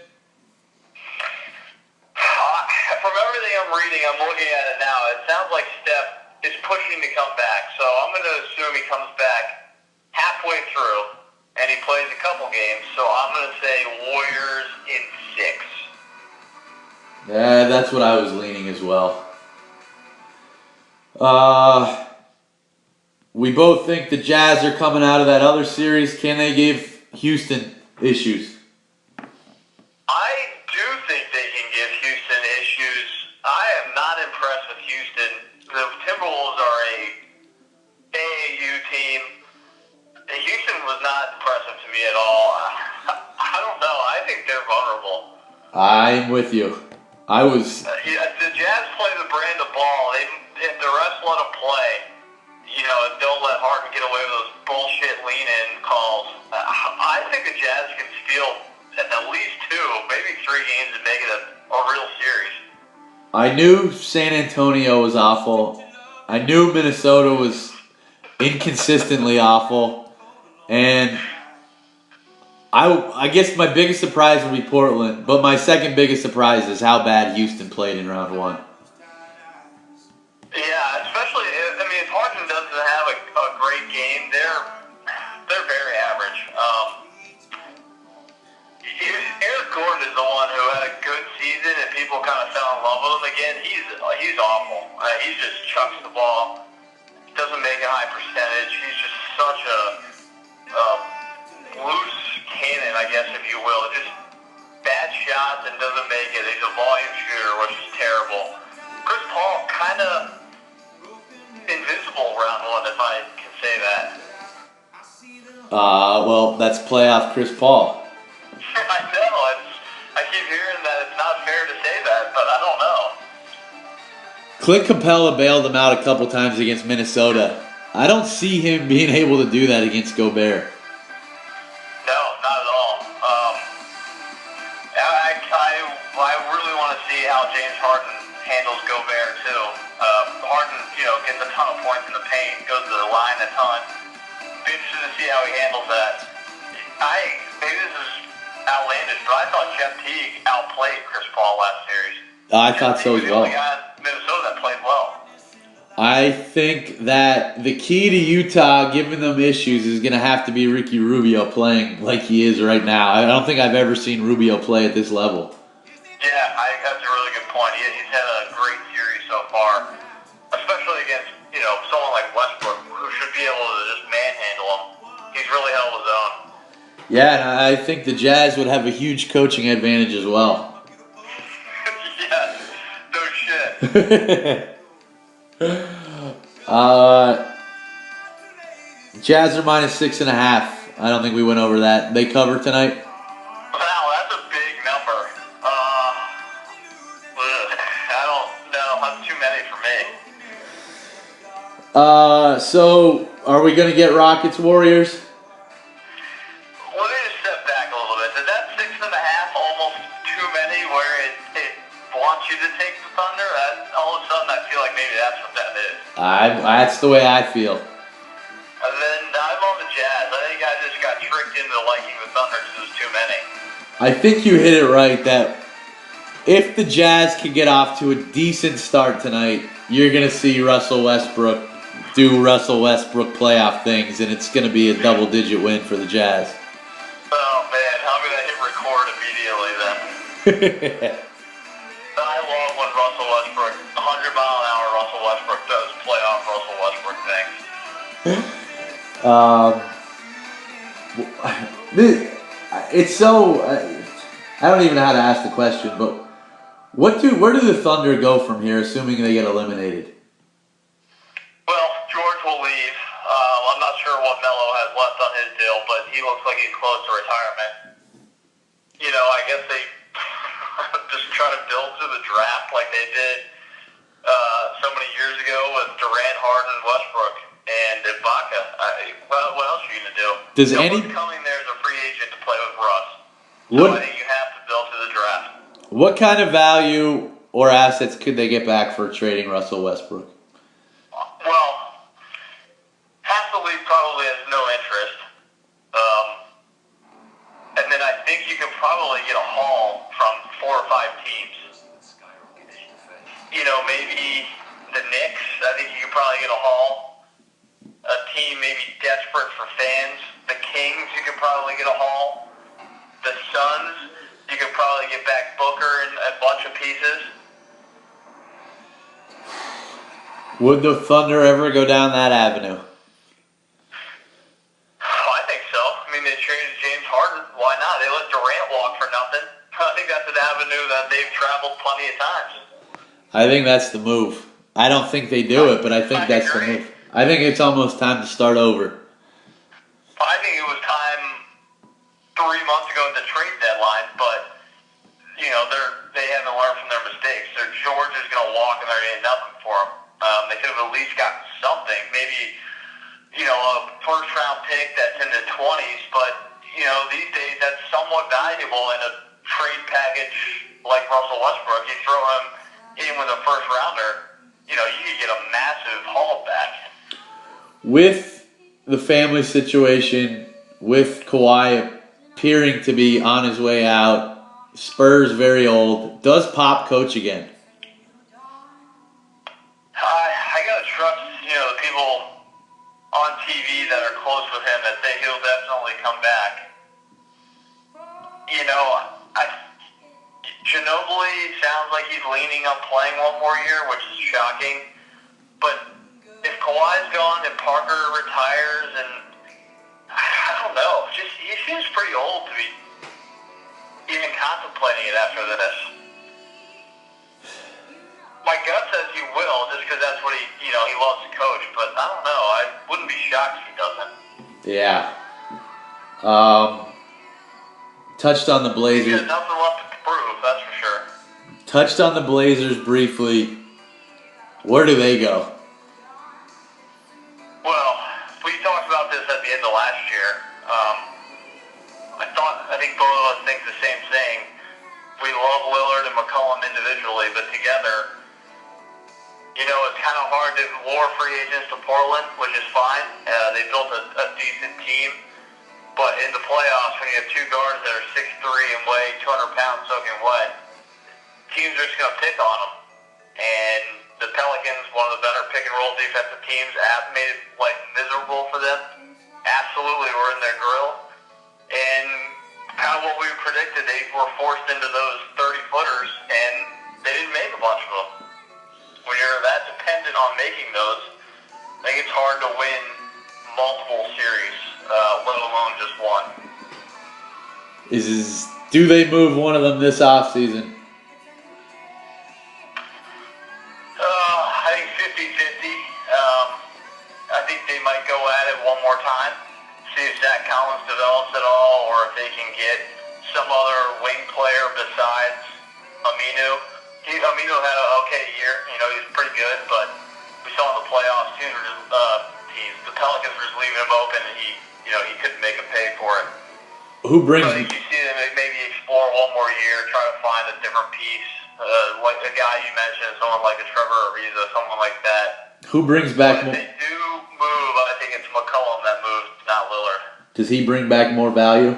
From everything I'm reading, I'm looking at it now. It sounds like Steph is pushing to come back. So I'm going to assume he comes back halfway through, and he plays a couple games. So I'm going to say Warriors in 6. Yeah, that's what I was leaning as well. We both think the Jazz are coming out of that other series. Can they give Houston issues? I do think they can give Houston issues. I am not impressed with Houston. The Timberwolves are a AAU team. Houston was not impressive to me at all. I don't know. I think they're vulnerable. I'm with you. The Jazz play the brand of ball. If the refs let them play, don't let Harden get away with those bullshit lean-in calls. I think the Jazz can steal at least 2, maybe 3 games and make it a real series. I knew San Antonio was awful. I knew Minnesota was inconsistently awful. And I guess my biggest surprise would be Portland, but my second biggest surprise is how bad Houston played in round 1. Yeah, especially if Harden doesn't have a great game, they're very average. Eric Gordon is the one who had a good season and people kind of fell in love with him again. He's awful. He just chucks the ball, doesn't make a high percentage. He's just such a loose cannon, I guess, if you will. Just bad shots and doesn't make it. He's a volume shooter, which is terrible. Chris Paul kind of invisible round 1, if I can say that. Well, that's playoff Chris Paul. I know. I keep hearing that it's not fair to say that, but I don't know. Clint Capella bailed him out a couple times against Minnesota. I don't see him being able to do that against Gobert. No, not at all. I really want to see how James Harden handles Gobert too. Harden, gets a ton of points in the paint, goes to the line a ton. Be interested to see how he handles that. Maybe this is outlandish, but I thought Jeff Teague outplayed Chris Paul last series. I thought so as well. He was the only guy in Minnesota that played well. I think that the key to Utah giving them issues is going to have to be Ricky Rubio playing like he is right now. I don't think I've ever seen Rubio play at this level. Yeah, I think that's a really good point. He's had a great series so far, especially against someone like Westbrook, who should be able to just manhandle him. He's really held his own. Yeah, and I think the Jazz would have a huge coaching advantage as well. Yeah, no shit. Jazz are -6.5. I don't think we went over that. They cover tonight. Wow, that's a big number. I don't know. That's too many for me. So are we gonna get Rockets Warriors? Let me just step back a little bit. Is that 6.5 almost too many where it wants you to take the Thunder? All of a sudden I feel like maybe that's what that is. That's the way I feel. And then I'm on the Jazz. I think I just got tricked into liking the Thunder because there's too many. I think you hit it right that if the Jazz can get off to a decent start tonight, you're going to see Russell Westbrook do Russell Westbrook playoff things, and it's going to be a double-digit win for the Jazz. Oh, man. I'm going to hit record immediately then. I love when Russell Westbrook, 100-mile-an-hour Russell Westbrook does playoff Russell Westbrook things. It's so I don't even know how to ask the question, but where do the Thunder go from here, assuming they get eliminated? Well, George will leave. I'm not sure what Melo has left on his deal, but he looks like he's close to retirement. I guess they just try to build to the draft like they did so many years ago with Durant, Harden, Westbrook, and Ibaka. What else are you going to do? Who's coming there as a free agent to play with Russ? So I think you have to build to the draft. What kind of value or assets could they get back for trading Russell Westbrook? Well, half the league probably has no interest. And then I think you could probably get a haul from 4 or 5 teams. Maybe the Knicks. I think you could probably get a haul. A team maybe desperate for fans. The Kings, you could probably get a haul. The Suns, you could probably get back Booker and a bunch of pieces. Would the Thunder ever go down that avenue? I think so. I mean, they traded James Harden. Why not? They let Durant walk for nothing. I think that's an avenue that they've traveled plenty of times. I think that's the move. I don't think they do it, but I think that's the move. I think it's almost time to start over. I think it was time 3 months ago at the trade deadline, but they haven't learned from their mistakes. So George is going to walk, and they're getting nothing for him. They could have at least gotten something, maybe a first-round pick that's in the 20s. But these days that's somewhat valuable in a trade package like Russell Westbrook. You throw him in with a first-rounder, you could get a massive haul back. With the family situation, with Kawhi appearing to be on his way out, Spurs very old, does Pop coach again? I gotta trust, the people on TV that are close with him that say he'll definitely come back. Ginobili sounds like he's leaning on playing one more year, which is shocking. But if Kawhi's gone and Parker retires, and I don't know, he seems pretty old to be even contemplating it after this. My gut says he will, just because that's what he loves to coach. But I don't know. I wouldn't be shocked if he doesn't. Yeah. Touched on the Blazers. He's got nothing left to prove, that's for sure. Touched on the Blazers briefly. Where do they go? Well, we talked about this at the end of last year. I think both of us think the same thing. We love Lillard and McCollum individually, but together, it's kind of hard to lure free agents to Portland, which is fine. They built a decent team. But in the playoffs, when you have two guards that are 6'3" and weigh 200 pounds soaking wet, teams are just going to pick on them. And the Pelicans, one of the better pick-and-roll defensive teams, made it like miserable for them. Absolutely were in their grill. And kind of what we predicted, they were forced into those 30-footers, and they didn't make a bunch of them. When you're that dependent on making those, I think it's hard to win multiple series, let alone just one. Do they move one of them this offseason? I think 50-50. I think they might go at it one more time, see if Zach Collins develops at all, or if they can get some other wing player besides Aminu. Aminu had an okay year. You know, he was pretty good, but we saw in the playoffs, the Pelicans were just leaving him open, and he couldn't make a pay for it. Who brings? So I think you see them maybe explore one more year, try to find a different piece, like the guy you mentioned, someone like a Trevor Ariza, someone like that. Who brings back more? If they do move, I think it's McCollum that moves, not Lillard. Does he bring back more value?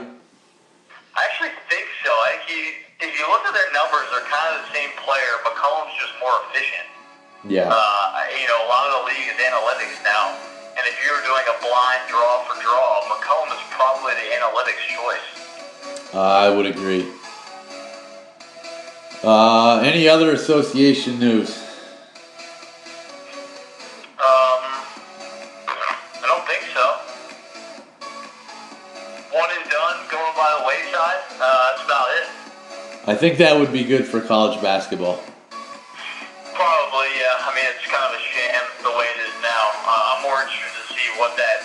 I actually think so. I think if you look at their numbers, they're kind of the same player. McCollum's just more efficient. Yeah. A lot of the league is analytics now. And if you were doing a blind draw for draw, McCollum is probably the analytics choice. I would agree. Any other association news? I don't think so. One and done, going by the wayside. That's about it. I think that would be good for college basketball. Probably, yeah. I mean, it's kind of a sham the way it is now. I'm more interested to see what that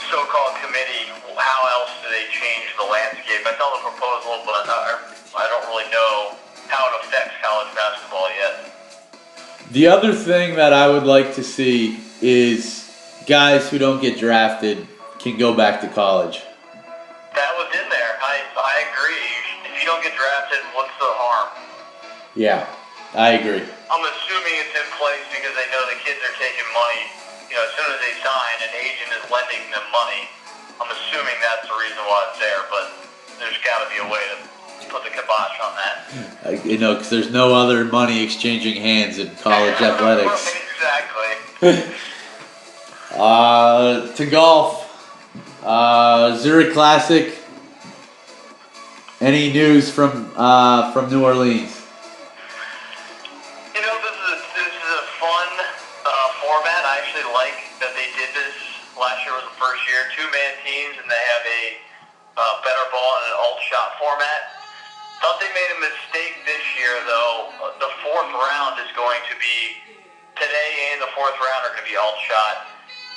so-called committee, how else do they change the landscape. I saw the proposal, but I don't really know how it affects college basketball yet. The other thing that I would like to see is guys who don't get drafted can go back to college. That was in there. I agree. If you don't get drafted, what's the harm? Yeah, I agree. I'm assuming it's in place because they know the kids are taking money. You know, as soon as they sign, an agent is lending them money. I'm assuming that's the reason why it's there, but there's got to be a way to put the kibosh on that. Because there's no other money exchanging hands in college athletics. Exactly. To golf. Zurich Classic. Any news from New Orleans? You know, this is a fun format. I actually like that they did this. Last year was the first year. 2-man teams, and they have a better ball and an alt shot format. Thought they made a mistake this year, though. The fourth round is going to be, today and the fourth round are going to be alt shot.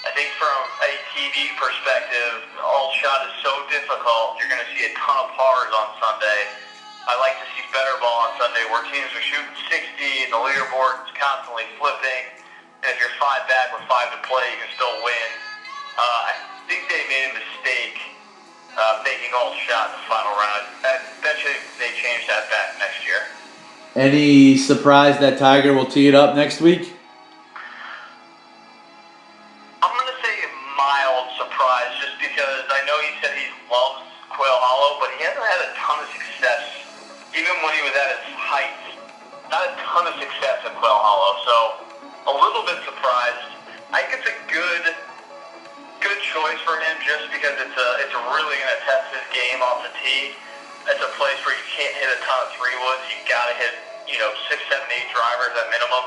I think from a TV perspective, alt shot is so difficult, you're going to see a ton of pars on Sunday. I like to see better ball on Sunday where teams are shooting 60 and the leaderboard is constantly flipping. And if you're 5 back with 5 to play, you can still win. I think they made a mistake making alt shot in the final round. I bet you they change that back next year. Any surprise that Tiger will tee it up next week? I'm going to say a mild surprise just because I know he said he loves Quail Hollow, but he hasn't had a ton of success. Even when he was at his height, not a ton of success at Quail Hollow. So a little bit surprised. I think it's a good choice for him just because it's really going to test his game off the tee. It's a place where you can't hit a ton of 3-woods. You got to hit 6, 7, 8 drivers at minimum.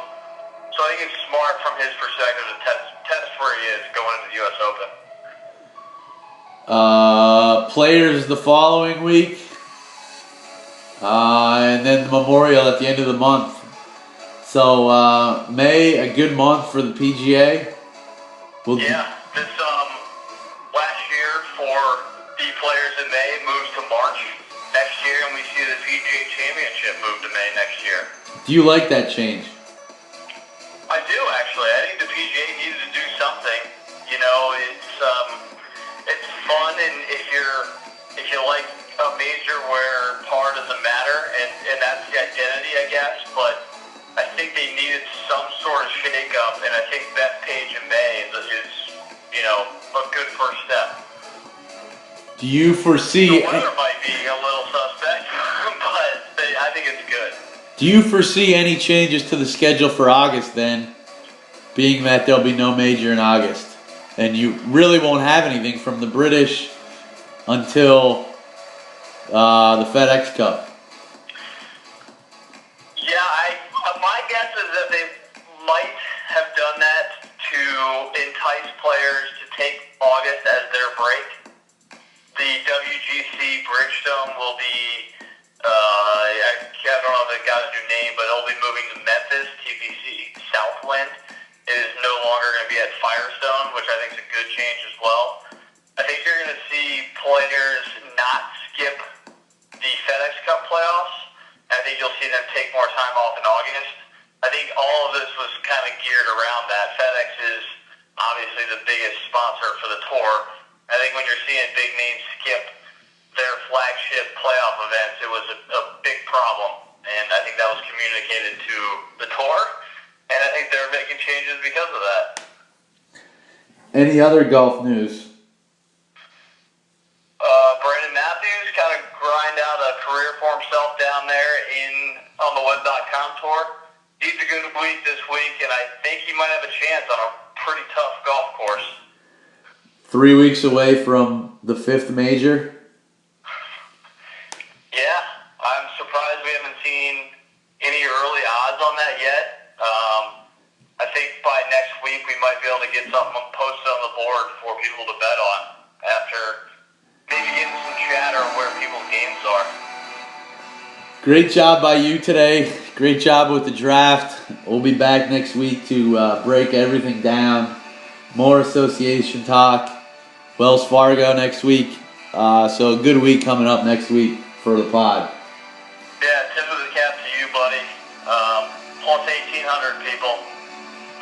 So I think it's smart from his perspective to test where he is going into the U.S. Open. Players the following week, and then Memorial at the end of the month. So May, a good month for the PGA. This last year for the players in May moves to March next year, and we see the PGA Championship move to May next year. Do you like that change? I do, actually. I think the PGA needs to do something. You know, it's fun, and if you like a major where par doesn't matter, and that's the identity, I guess. But I think they needed some sort of shake-up, and I think Bethpage in May is a good first step. Do you foresee? The weather might be a little suspect, but I think it's good. Do you foresee any changes to the schedule for August then, being that there'll be no major in August, and you really won't have anything from the British until the FedEx Cup? Yeah, my guess is that they might have done that to entice players to take August as their break. The WGC Bridgestone will be, I don't know if it got a new name, but it'll be moving to Memphis, TPC Southwind. It is no longer going to be at Firestone, which I think is a good change as well. I think you're going to see players not skip the FedEx Cup playoffs. I think you'll see them take more time off in August. I think all of this was kind of geared around that. FedEx is obviously the biggest sponsor for the tour. I think when you're seeing big names skip their flagship playoff events, it was a big problem. And I think that was communicated to the tour. And I think they're making changes because of that. Any other golf news? Brandon Matthews kind of grind out a career for himself down there on the web.com tour. He's a good week this week, and I think he might have a chance on a pretty tough golf course. 3 weeks away from the 5th major. Yeah, I'm surprised we haven't seen any early odds on that yet. I think by next week we might be able to get something posted on the board for people to bet on after maybe getting some chatter of where people's games are. Great job by you today. Great job with the draft. We'll be back next week to break everything down. More association talk. Wells Fargo next week. So a good week coming up next week for the pod. Yeah, tip of the cap to you, buddy. Plus 1,800 people.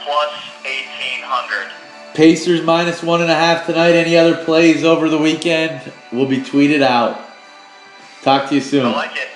Plus 1,800. Pacers minus 1.5 tonight. Any other plays over the weekend will be tweeted out. Talk to you soon. I like it.